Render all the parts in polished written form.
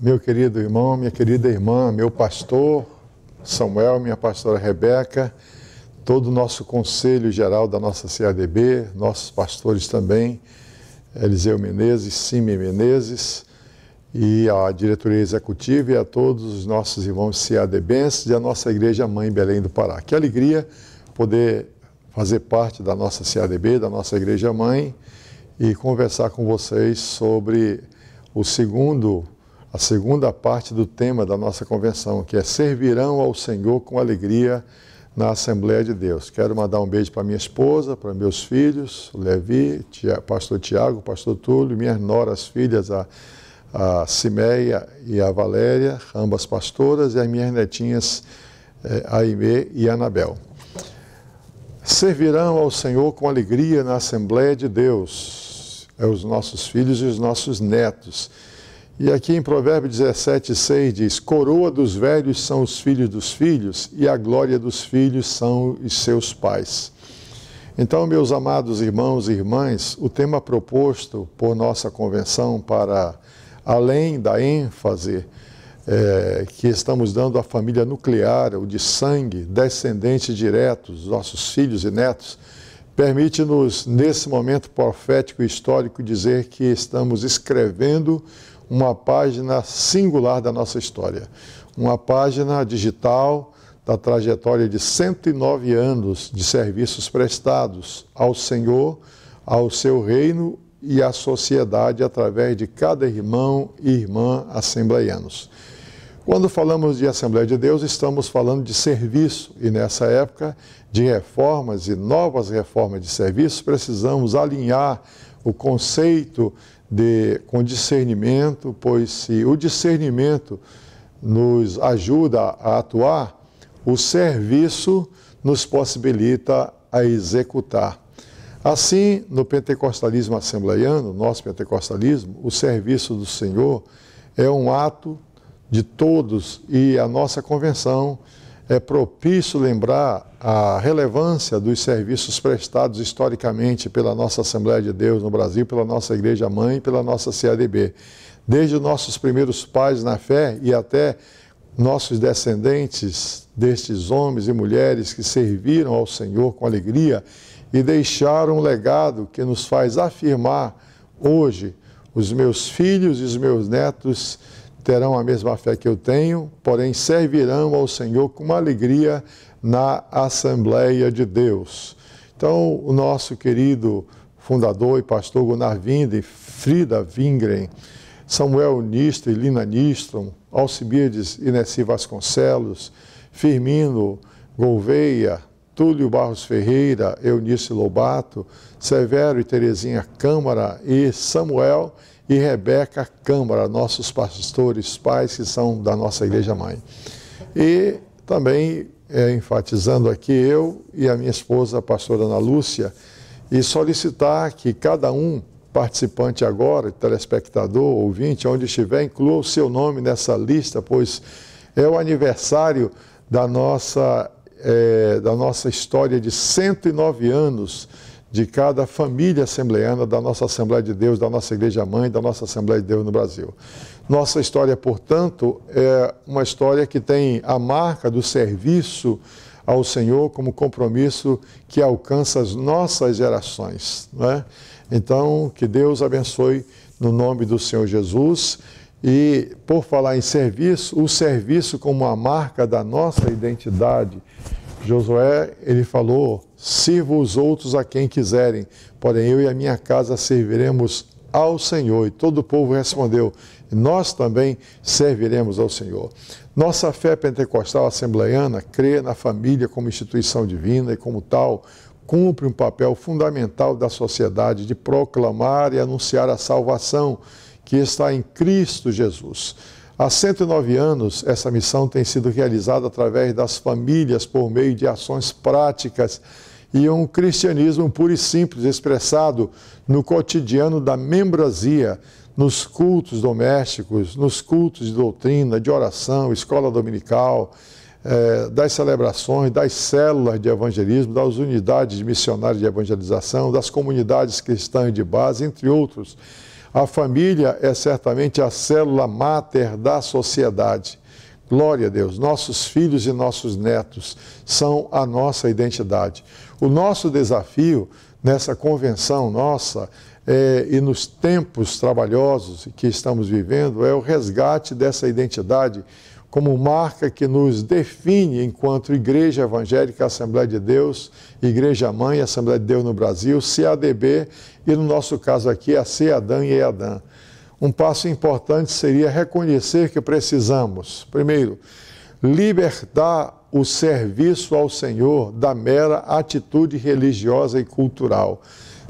meu querido irmão, minha querida irmã, meu pastor Samuel, minha pastora Rebeca, todo o nosso conselho geral da nossa CADB, nossos pastores também, Eliseu Menezes, Simi Menezes, e a diretoria executiva e a todos os nossos irmãos CADBenses e a nossa Igreja Mãe Belém do Pará. Que alegria poder fazer parte da nossa CADB, da nossa Igreja Mãe, e conversar com vocês sobre a segunda parte do tema da nossa convenção, que é servirão ao Senhor com alegria na Assembleia de Deus. Quero mandar um beijo para minha esposa, para meus filhos, o Levi, pastor Tiago, pastor Túlio, minhas noras filhas, a Cimeia e a Valéria, ambas pastoras, e as minhas netinhas, a Aimee e a Anabel. Servirão ao Senhor com alegria na Assembleia de Deus, os nossos filhos e os nossos netos. E aqui em Provérbios 17:6 diz: coroa dos velhos são os filhos dos filhos, e a glória dos filhos são os seus pais. Então, meus amados irmãos e irmãs, o tema proposto por nossa convenção, para além da ênfase que estamos dando à família nuclear, o de sangue, descendentes diretos, nossos filhos e netos, permite-nos, nesse momento profético e histórico, dizer que estamos escrevendo uma página singular da nossa história, uma página digital da trajetória de 109 anos de serviços prestados ao Senhor, ao seu reino e à sociedade através de cada irmão e irmã assembleianos. Quando falamos de Assembleia de Deus, estamos falando de serviço, e nessa época de reformas e novas reformas de serviço, precisamos alinhar o conceito com discernimento, pois se o discernimento nos ajuda a atuar, o serviço nos possibilita a executar. Assim, no pentecostalismo assembleiano, nosso pentecostalismo, o serviço do Senhor é um ato de todos, e a nossa convenção é propício lembrar a relevância dos serviços prestados historicamente pela nossa Assembleia de Deus no Brasil, pela nossa Igreja Mãe e pela nossa CADB. Desde os nossos primeiros pais na fé e até nossos descendentes destes homens e mulheres que serviram ao Senhor com alegria e deixaram um legado que nos faz afirmar hoje: os meus filhos e os meus netos terão a mesma fé que eu tenho, porém servirão ao Senhor com uma alegria na Assembleia de Deus. Então, o nosso querido fundador e pastor Gunnar Winden, Frida Wingren, Samuel Nistro e Lina Nistrom, Alcibiades e Nessi Vasconcelos, Firmino Gouveia, Túlio Barros Ferreira, Eunice Lobato, Severo e Terezinha Câmara e Samuel e Rebeca Câmara, nossos pastores, pais que são da nossa Igreja Mãe. E também enfatizando aqui eu e a minha esposa, a pastora Ana Lúcia, e solicitar que cada um participante agora, telespectador, ouvinte, onde estiver, inclua o seu nome nessa lista, pois é o aniversário da nossa história de 109 anos de cada família assembleiana da nossa Assembleia de Deus, da nossa Igreja Mãe, da nossa Assembleia de Deus no Brasil. Nossa história, portanto, é uma história que tem a marca do serviço ao Senhor como compromisso que alcança as nossas gerações, não é? Então, que Deus abençoe no nome do Senhor Jesus. E, por falar em serviço, o serviço como a marca da nossa identidade, Josué, ele falou: sirva os outros a quem quiserem, porém eu e a minha casa serviremos ao Senhor. E todo o povo respondeu: nós também serviremos ao Senhor. Nossa fé pentecostal assembleiana crê na família como instituição divina e, como tal, cumpre um papel fundamental da sociedade de proclamar e anunciar a salvação que está em Cristo Jesus. Há 109 anos, essa missão tem sido realizada através das famílias por meio de ações práticas e um cristianismo puro e simples expressado no cotidiano da membresia, nos cultos domésticos, nos cultos de doutrina, de oração, escola dominical, das celebrações, das células de evangelismo, das unidades missionárias de evangelização, das comunidades cristãs de base, entre outros. A família é certamente a célula máter da sociedade. Glória a Deus, nossos filhos e nossos netos são a nossa identidade. O nosso desafio nessa convenção nossa e nos tempos trabalhosos que estamos vivendo é o resgate dessa identidade como marca que nos define enquanto Igreja Evangélica Assembleia de Deus, Igreja Mãe Assembleia de Deus no Brasil, CADB e no nosso caso aqui a CEADAM e EADAM. Um passo importante seria reconhecer que precisamos, primeiro, libertar o serviço ao Senhor da mera atitude religiosa e cultural.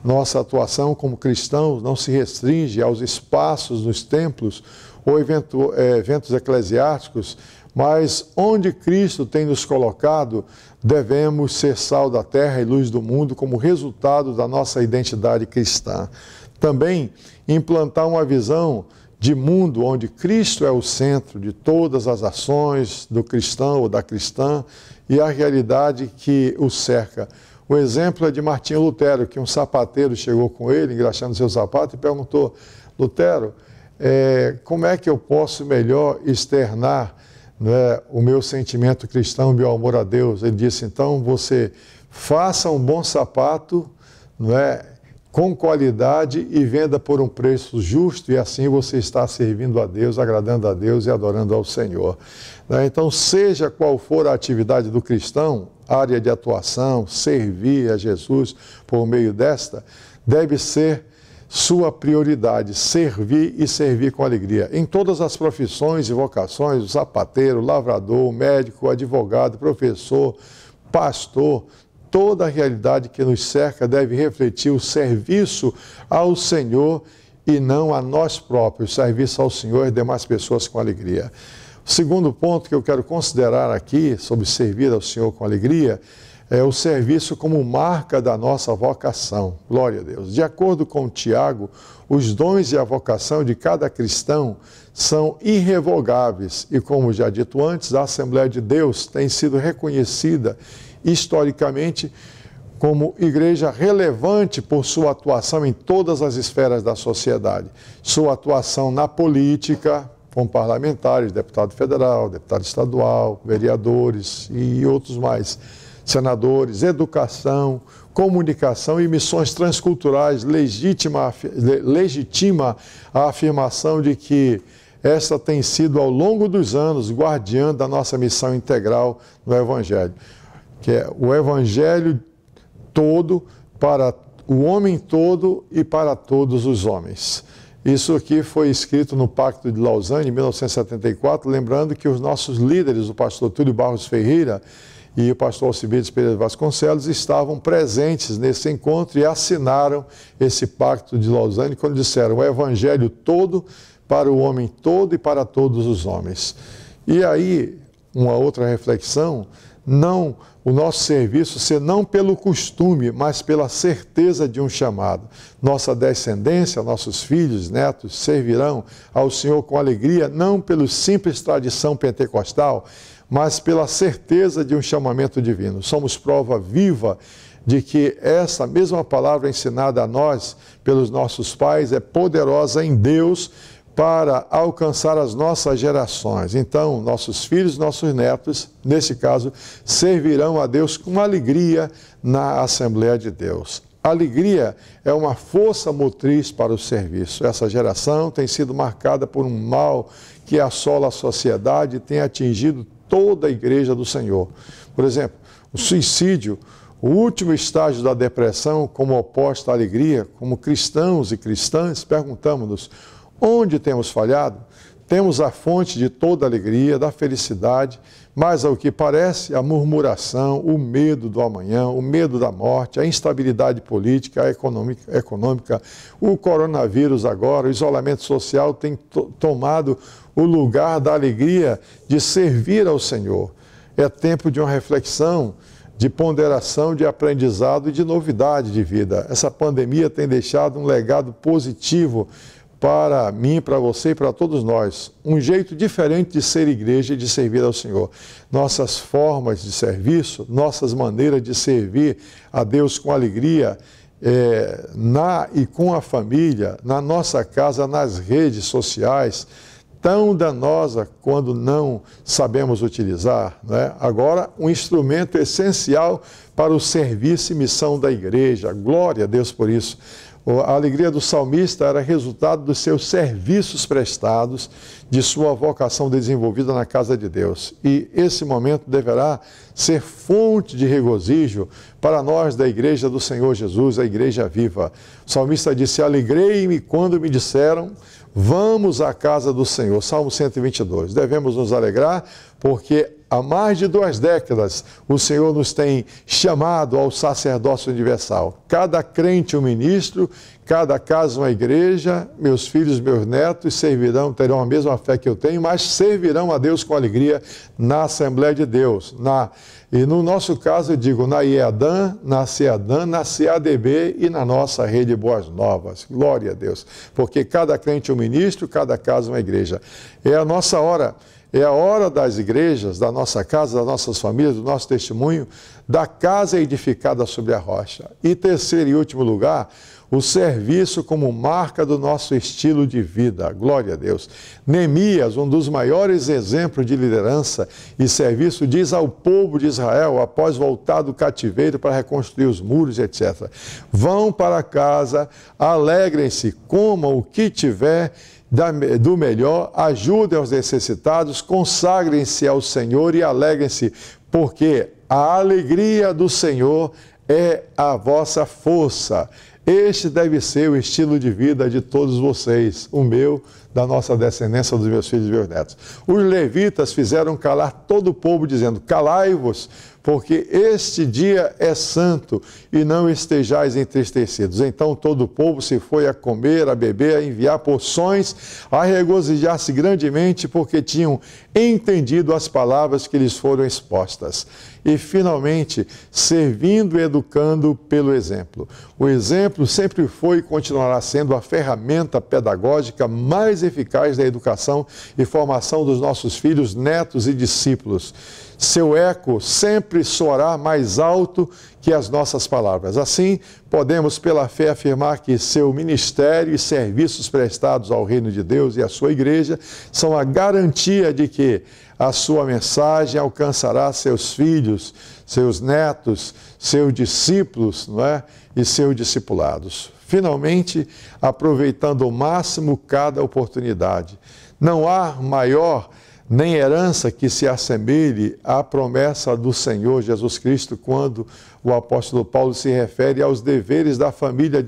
Nossa atuação como cristãos não se restringe aos espaços nos templos ou eventos eclesiásticos, mas onde Cristo tem nos colocado, devemos ser sal da terra e luz do mundo como resultado da nossa identidade cristã. Também implantar uma visão de mundo onde Cristo é o centro de todas as ações do cristão ou da cristã e a realidade que o cerca. O exemplo é de Martinho Lutero, que um sapateiro chegou com ele, engraxando seu sapato, e perguntou: Lutero, como é que eu posso melhor externar, né, o meu sentimento cristão, o meu amor a Deus? Ele disse: então você faça um bom sapato, não é, com qualidade e venda por um preço justo, e assim você está servindo a Deus, agradando a Deus e adorando ao Senhor. Então, seja qual for a atividade do cristão, área de atuação, servir a Jesus por meio desta, deve ser sua prioridade, servir e servir com alegria. Em todas as profissões e vocações, o sapateiro, lavrador, médico, advogado, professor, pastor, toda a realidade que nos cerca deve refletir o serviço ao Senhor e não a nós próprios, serviço ao Senhor e demais pessoas com alegria. O segundo ponto que eu quero considerar aqui sobre servir ao Senhor com alegria é o serviço como marca da nossa vocação. Glória a Deus. De acordo com Tiago, os dons e a vocação de cada cristão são irrevogáveis e, como já dito antes, a Assembleia de Deus tem sido reconhecida historicamente como igreja relevante por sua atuação em todas as esferas da sociedade. Sua atuação na política, com parlamentares, deputado federal, deputado estadual, vereadores e outros mais, senadores, educação, comunicação e missões transculturais, legitima a afirmação de que esta tem sido, ao longo dos anos, guardiã da nossa missão integral no Evangelho, que é o Evangelho todo para o homem todo e para todos os homens. Isso aqui foi escrito no Pacto de Lausanne, em 1974, lembrando que os nossos líderes, o pastor Túlio Barros Ferreira e o pastor Alcibiades Pereira Vasconcelos, estavam presentes nesse encontro e assinaram esse Pacto de Lausanne quando disseram: o Evangelho todo para o homem todo e para todos os homens. E aí, uma outra reflexão, o nosso serviço ser não pelo costume, mas pela certeza de um chamado. Nossa descendência, nossos filhos, netos, servirão ao Senhor com alegria, não pela simples tradição pentecostal, mas pela certeza de um chamamento divino. Somos prova viva de que essa mesma palavra ensinada a nós pelos nossos pais é poderosa em Deus para alcançar as nossas gerações. Então, nossos filhos, nossos netos, nesse caso, servirão a Deus com alegria na Assembleia de Deus. Alegria é uma força motriz para o serviço. Essa geração tem sido marcada por um mal que assola a sociedade e tem atingido toda a Igreja do Senhor. Por exemplo, o suicídio, o último estágio da depressão, como oposto à alegria. Como cristãos e cristãs, perguntamos-nos: onde temos falhado? Temos a fonte de toda a alegria, da felicidade, mas ao que parece, a murmuração, o medo do amanhã, o medo da morte, a instabilidade política, econômica, o coronavírus agora, o isolamento social tem tomado o lugar da alegria de servir ao Senhor. É tempo de uma reflexão, de ponderação, de aprendizado e de novidade de vida. Essa pandemia tem deixado um legado positivo para mim, para você e para todos nós, um jeito diferente de ser igreja e de servir ao Senhor. Nossas formas de serviço, nossas maneiras de servir a Deus com alegria na e com a família, na nossa casa, nas redes sociais, tão danosa quando não sabemos utilizar, né? Agora, um instrumento essencial para o serviço e missão da igreja. Glória a Deus por isso. A alegria do salmista era resultado dos seus serviços prestados, de sua vocação desenvolvida na casa de Deus. E esse momento deverá ser fonte de regozijo para nós da igreja do Senhor Jesus, a igreja viva. O salmista disse: alegrei-me quando me disseram, vamos à casa do Senhor. Salmo 122. Devemos nos alegrar porque há mais de 2 décadas o Senhor nos tem chamado ao sacerdócio universal. Cada crente um ministro, cada casa uma igreja, meus filhos, meus netos terão a mesma fé que eu tenho, mas servirão a Deus com alegria na Assembleia de Deus. E no nosso caso eu digo na IEADAN, na CEADAN, na CADB e na nossa Rede Boas Novas. Glória a Deus. Porque cada crente um ministro, cada casa uma igreja. É a nossa hora. É a hora das igrejas, da nossa casa, das nossas famílias, do nosso testemunho, da casa edificada sobre a rocha. E terceiro e último lugar, o serviço como marca do nosso estilo de vida. Glória a Deus. Neemias, um dos maiores exemplos de liderança e serviço, diz ao povo de Israel, após voltar do cativeiro para reconstruir os muros, etc. Vão para casa, alegrem-se, comam o que tiver do melhor, ajudem aos necessitados, consagrem-se ao Senhor e alegrem-se, porque a alegria do Senhor é a vossa força. Este deve ser o estilo de vida de todos vocês, o meu, da nossa descendência, dos meus filhos e meus netos. Os levitas fizeram calar todo o povo, dizendo: calai-vos, porque este dia é santo, e não estejais entristecidos. Então todo o povo se foi a comer, a beber, a enviar porções, a regozijar-se grandemente, porque tinham entendido as palavras que lhes foram expostas. E, finalmente, servindo e educando pelo exemplo. O exemplo sempre foi e continuará sendo a ferramenta pedagógica mais eficaz da educação e formação dos nossos filhos, netos e discípulos. Seu eco sempre soará mais alto que as nossas palavras. Assim, podemos, pela fé, afirmar que seu ministério e serviços prestados ao reino de Deus e à sua igreja são a garantia de que a sua mensagem alcançará seus filhos, seus netos, seus discípulos, não é? E seus discipulados. Finalmente, aproveitando ao máximo cada oportunidade. Não há maior nem herança que se assemelhe à promessa do Senhor Jesus Cristo, quando o apóstolo Paulo se refere aos deveres da família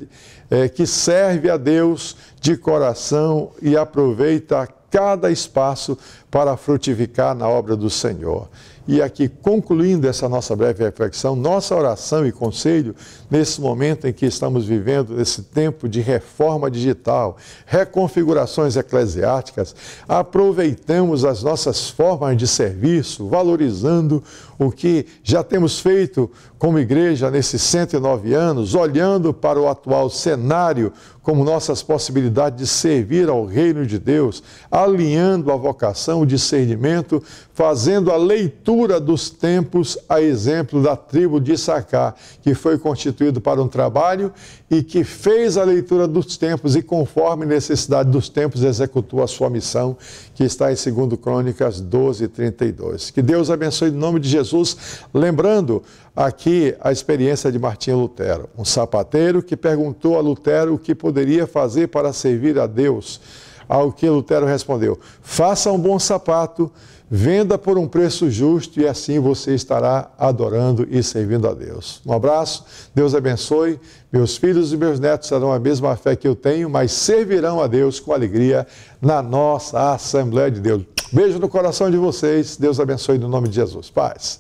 que serve a Deus de coração e aproveita cada espaço para frutificar na obra do Senhor. E aqui, concluindo essa nossa breve reflexão, nossa oração e conselho, nesse momento em que estamos vivendo, nesse tempo de reforma digital, reconfigurações eclesiásticas, aproveitemos as nossas formas de serviço, valorizando o que já temos feito como igreja nesses 109 anos, olhando para o atual cenário como nossas possibilidades de servir ao reino de Deus, alinhando a vocação, o discernimento, fazendo a leitura dos tempos, a exemplo da tribo de Issacar, que foi constituído para um trabalho e que fez a leitura dos tempos e, conforme necessidade dos tempos, executou a sua missão, que está em 2 Crônicas 12:32. Que Deus abençoe em nome de Jesus, lembrando aqui a experiência de Martinho Lutero, um sapateiro que perguntou a Lutero o que poderia fazer para servir a Deus. Ao que Lutero respondeu: faça um bom sapato, venda por um preço justo e assim você estará adorando e servindo a Deus. Um abraço, Deus abençoe. Meus filhos e meus netos terão a mesma fé que eu tenho, mas servirão a Deus com alegria na nossa Assembleia de Deus. Beijo no coração de vocês. Deus abençoe no nome de Jesus. Paz.